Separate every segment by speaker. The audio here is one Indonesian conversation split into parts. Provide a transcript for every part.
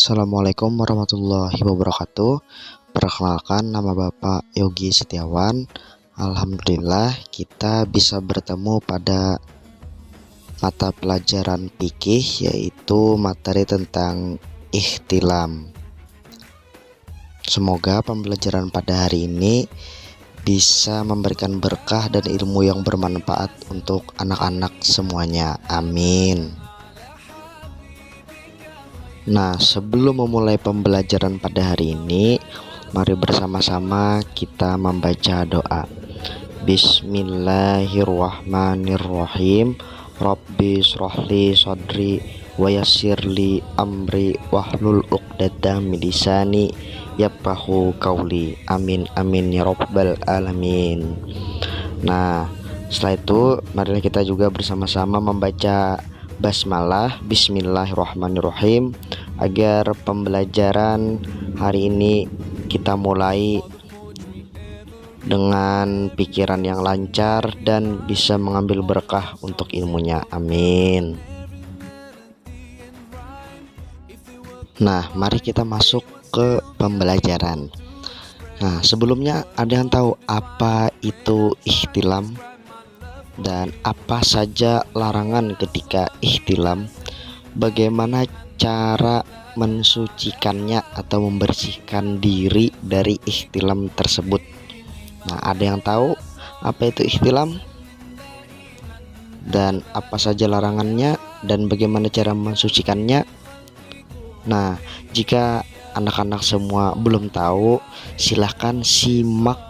Speaker 1: Assalamualaikum warahmatullahi wabarakatuh. Perkenalkan, nama Bapak Yogi Setiawan. Alhamdulillah kita bisa bertemu pada mata pelajaran fikih, yaitu materi tentang ihtilam. Semoga pembelajaran pada hari ini bisa memberikan berkah dan ilmu yang bermanfaat untuk anak-anak semuanya. Amin. Nah, sebelum memulai pembelajaran pada hari ini, mari bersama-sama kita membaca doa. Bismillahirrahmanirrahim. Rabbi shrahli sadri wa yassirli amri wahlul 'uqdatam min lisani yafqahu qauli. Amin amin ya rabbal alamin. Nah, setelah itu marilah kita juga bersama-sama membaca basmalah, bismillahirrahmanirrahim, agar pembelajaran hari ini kita mulai dengan pikiran yang lancar dan bisa mengambil berkah untuk ilmunya. Amin. Nah, mari kita masuk ke pembelajaran. Nah, sebelumnya ada yang tahu apa itu ihtilam dan apa saja larangan ketika ihtilam? Bagaimana cara mensucikannya atau membersihkan diri dari ihtilam tersebut? Nah, ada yang tahu apa itu ihtilam dan apa saja larangannya dan bagaimana cara mensucikannya? Nah, jika anak-anak semua belum tahu, silahkan simak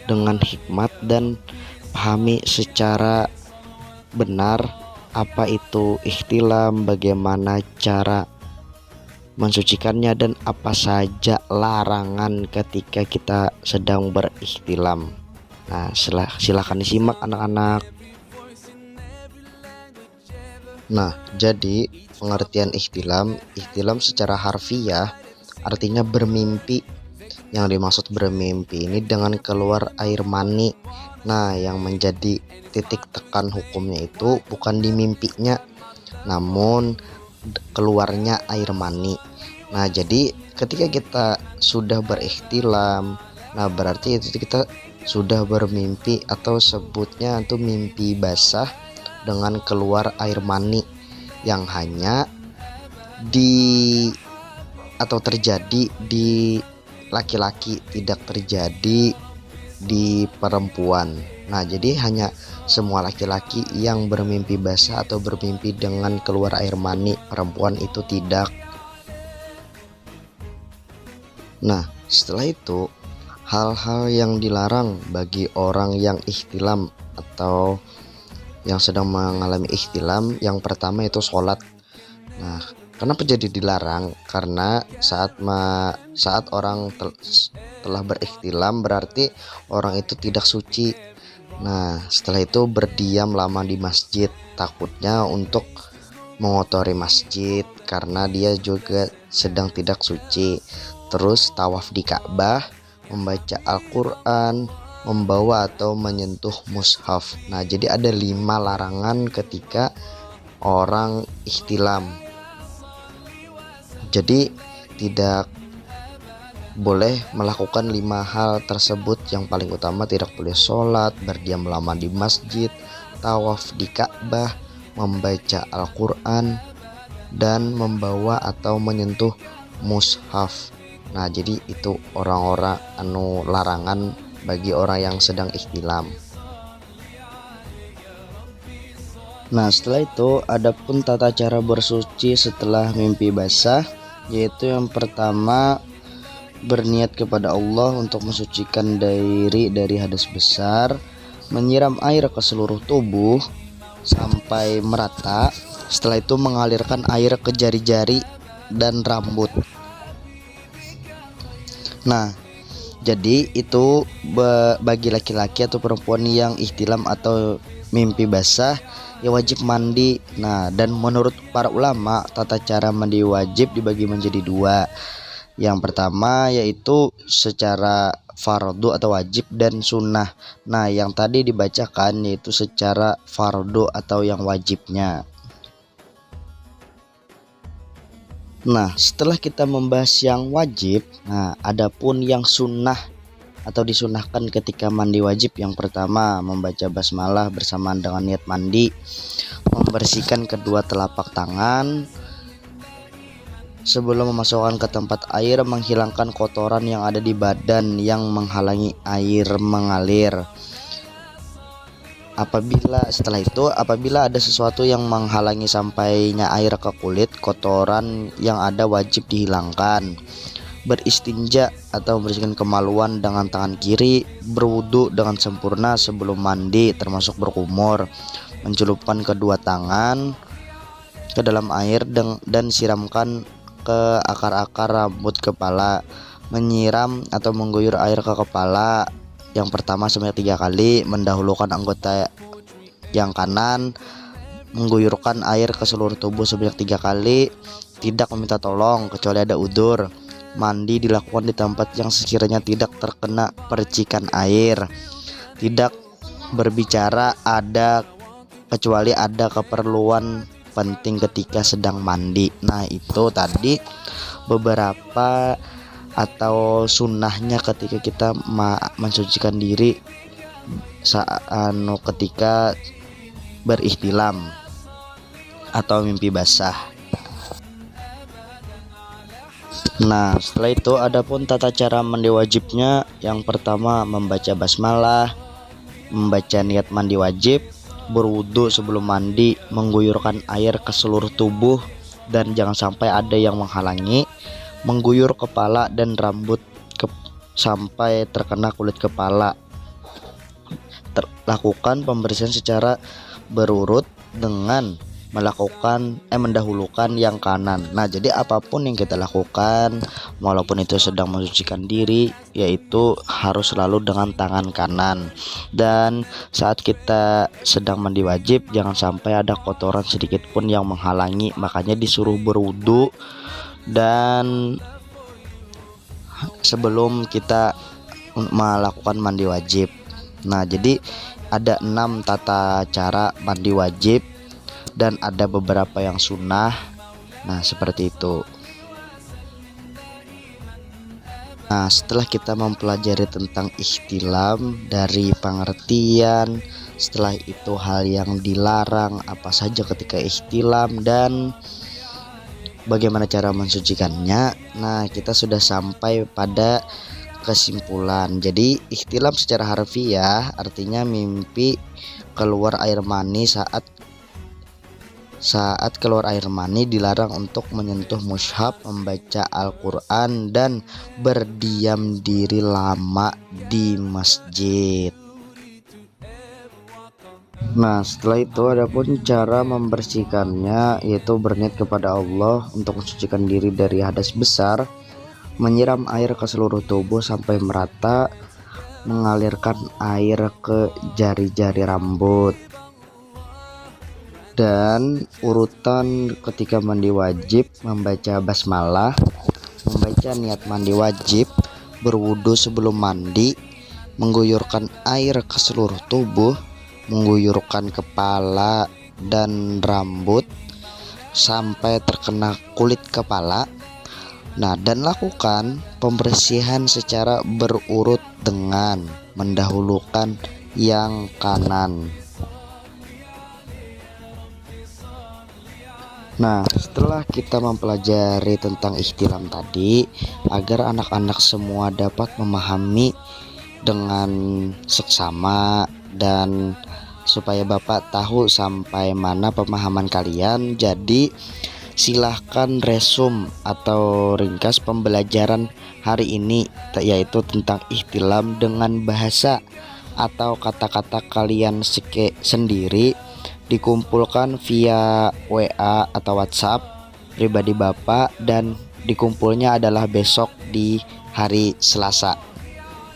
Speaker 1: dengan hikmat dan pahami secara benar apa itu ihtilam, bagaimana cara mensucikannya, dan apa saja larangan ketika kita sedang berihtilam. Nah, silahkan disimak anak-anak. Nah, jadi pengertian ihtilam secara harfiah artinya bermimpi. Yang dimaksud bermimpi ini dengan keluar air mani. Nah, yang menjadi titik tekan hukumnya itu bukan di mimpinya, namun keluarnya air mani. Nah, jadi ketika kita sudah berihtilam, nah berarti itu kita sudah bermimpi, atau sebutnya itu mimpi basah dengan keluar air mani yang hanya terjadi di laki-laki, tidak terjadi di perempuan. Nah, jadi hanya semua laki-laki yang bermimpi basah atau bermimpi dengan keluar air mani, perempuan itu tidak. Nah, setelah itu hal-hal yang dilarang bagi orang yang ihtilam atau yang sedang mengalami ihtilam, yang pertama itu sholat. Nah, kenapa jadi dilarang? Karena saat orang telah berihtilam berarti orang itu tidak suci. Nah, setelah itu berdiam lama di masjid, takutnya untuk mengotori masjid karena dia juga sedang tidak suci. Terus tawaf di Ka'bah, membaca Al-Quran, membawa atau menyentuh mushaf. Nah, jadi ada 5 larangan ketika orang ihtilam. Jadi tidak boleh melakukan 5 hal tersebut. Yang paling utama tidak boleh sholat, berdiam lama di masjid, tawaf di Ka'bah, membaca Al-Quran, dan membawa atau menyentuh mushaf. Nah, jadi itu orang-orang larangan bagi orang yang sedang ihtilam. Nah, setelah itu adapun tata cara bersuci setelah mimpi basah, yaitu yang pertama berniat kepada Allah untuk mensucikan diri dari hadas besar, menyiram air ke seluruh tubuh sampai merata. Setelah itu mengalirkan air ke jari-jari dan rambut. Nah, jadi itu bagi laki-laki atau perempuan yang ihtilam atau mimpi basah ya wajib mandi. Nah, dan menurut para ulama tata cara mandi wajib dibagi menjadi 2. Yang pertama yaitu secara fardu atau wajib dan sunnah. Nah, yang tadi dibacakan yaitu secara fardu atau yang wajibnya. Nah, setelah kita membahas yang wajib, nah adapun yang sunnah atau disunahkan ketika mandi wajib. Yang pertama, membaca basmalah bersamaan dengan niat mandi, membersihkan kedua telapak tangan sebelum memasukkan ke tempat air, menghilangkan kotoran yang ada di badan yang menghalangi air mengalir. Apabila ada sesuatu yang menghalangi sampainya air ke kulit, kotoran yang ada wajib dihilangkan. Beristinja atau membersihkan kemaluan dengan tangan kiri, berwudu dengan sempurna sebelum mandi termasuk berkumur, mencelupkan kedua tangan ke dalam air dan siramkan ke akar-akar rambut kepala, menyiram atau mengguyur air ke kepala yang pertama sebanyak 3 kali, mendahulukan anggota yang kanan, mengguyurkan air ke seluruh tubuh sebanyak 3 kali, tidak meminta tolong kecuali ada udzur. Mandi dilakukan di tempat yang sekiranya tidak terkena percikan air, tidak berbicara kecuali ada keperluan penting ketika sedang mandi. Nah, itu tadi beberapa atau sunnahnya ketika kita mensucikan diri ketika berihtilam atau mimpi basah. Nah, setelah itu adapun tata cara mandi wajibnya. Yang pertama, membaca basmalah, membaca niat mandi wajib, berwudu sebelum mandi, mengguyurkan air ke seluruh tubuh dan jangan sampai ada yang menghalangi, mengguyur kepala dan rambut sampai terkena kulit kepala. Lakukan pembersihan secara berurut dengan mendahulukan yang kanan. Nah, jadi apapun yang kita lakukan, walaupun itu sedang mensucikan diri, yaitu harus selalu dengan tangan kanan. Dan saat kita sedang mandi wajib, jangan sampai ada kotoran sedikit pun yang menghalangi, makanya disuruh berwudu dan sebelum kita melakukan mandi wajib. Nah, jadi ada 6 tata cara mandi wajib dan ada beberapa yang sunnah. Nah, seperti itu. Nah, setelah kita mempelajari tentang ihtilam dari pengertian, setelah itu hal yang dilarang apa saja ketika ihtilam dan bagaimana cara mensucikannya. Nah, kita sudah sampai pada kesimpulan. Jadi ihtilam secara harfiah artinya mimpi keluar air mani. Saat keluar air mani dilarang untuk menyentuh mushaf, membaca Al-Quran, dan berdiam diri lama di masjid. Nah, setelah itu adapun cara membersihkannya, yaitu berniat kepada Allah untuk mensucikan diri dari hadas besar, menyiram air ke seluruh tubuh sampai merata, mengalirkan air ke jari-jari rambut. Dan urutan ketika mandi wajib, membaca basmalah, membaca niat mandi wajib, berwudu sebelum mandi, mengguyurkan air ke seluruh tubuh, mengguyurkan kepala dan rambut sampai terkena kulit kepala. Nah, dan lakukan pembersihan secara berurut dengan mendahulukan yang kanan. Nah, setelah kita mempelajari tentang ihtilam tadi, agar anak-anak semua dapat memahami dengan seksama dan supaya Bapak tahu sampai mana pemahaman kalian, jadi silahkan resum atau ringkas pembelajaran hari ini, yaitu tentang ihtilam dengan bahasa atau kata-kata kalian sendiri, dikumpulkan via WA atau WhatsApp pribadi Bapak, dan dikumpulnya adalah besok di hari Selasa.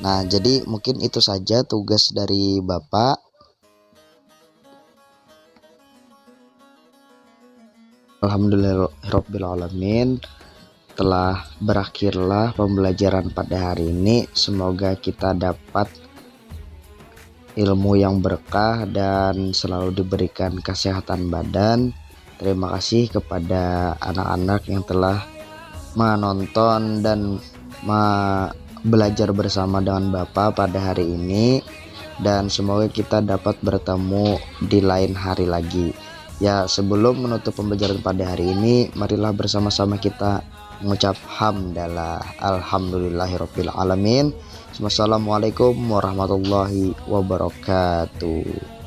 Speaker 1: Nah, jadi mungkin itu saja tugas dari Bapak. Alhamdulillahirobbilalamin, telah berakhirlah pembelajaran pada hari ini. Semoga kita dapat ilmu yang berkah dan selalu diberikan kesehatan badan. Terima kasih kepada anak-anak yang telah menonton dan belajar bersama dengan Bapak pada hari ini, dan semoga kita dapat bertemu di lain hari lagi. Ya, sebelum menutup pembelajaran pada hari ini, marilah bersama-sama kita mengucap hamdalah alhamdulillahirabbil alamin. Wassalamualaikum warahmatullahi wabarakatuh.